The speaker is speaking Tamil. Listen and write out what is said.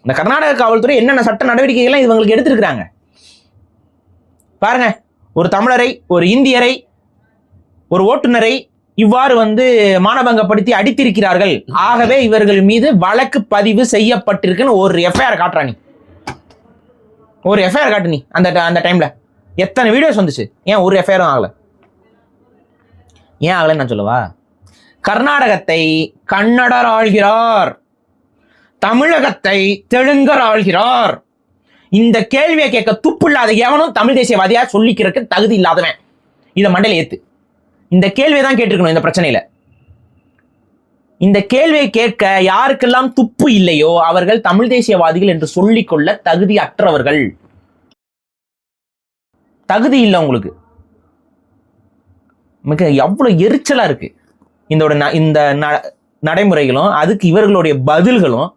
இந்த கர்நாடக காவல்துறை என்னென்ன சட்ட நடவடிக்கைகள்லாம் இவங்களுக்கு எடுத்திருக்கிறாங்க பாருங்க. ஒரு தமிழரை, ஒரு இந்தியரை, ஒரு ஓட்டுநரை இவ்வாறு மானபங்கப்படுத்தி அடித்திருக்கிறார்கள், ஆகவே இவர்கள் மீது வழக்கு பதிவு செய்யப்பட்டிருக்குன்னு ஒரு எஃப்ஐஆர் காட்டுறா. நீ ஒரு எஃப்ஐஆர் காட்டு. நீ அந்த டைம்ல எத்தனை வீடியோஸ் வந்துச்சு? ஏன் ஒரு எஃப்ஐஆரும் ஆகல? ஏன் ஆகலன்னு நான் சொல்லவா? கர்நாடகத்தை கன்னடர் ஆள்கிறார், தமிழகத்தை தெலுங்கர் ஆள்கிறார். இந்த கேள்வியை கேட்க துப்பு இல்லாத எவனும் தமிழ் தேசியவாதியா சொல்லிக்கிறதுக்கு தகுதி இல்லாதவன் இதை மண்டையில ஏத்து. இந்த கேள்வியை தான் கேட்டிருக்கணும். இந்த பிரச்சனையில இந்த கேள்வியை கேட்க யாருக்கெல்லாம் துப்பு இல்லையோ அவர்கள் தமிழ் தேசியவாதிகள் என்று சொல்லிக்கொள்ள தகுதி அற்றவர்கள். தகுதி இல்லை உங்களுக்கு. மிக எவ்வளவு எரிச்சலா இருக்கு இந்த நடைமுறைகளும், அதுக்கு இவர்களுடைய பதில்களும்.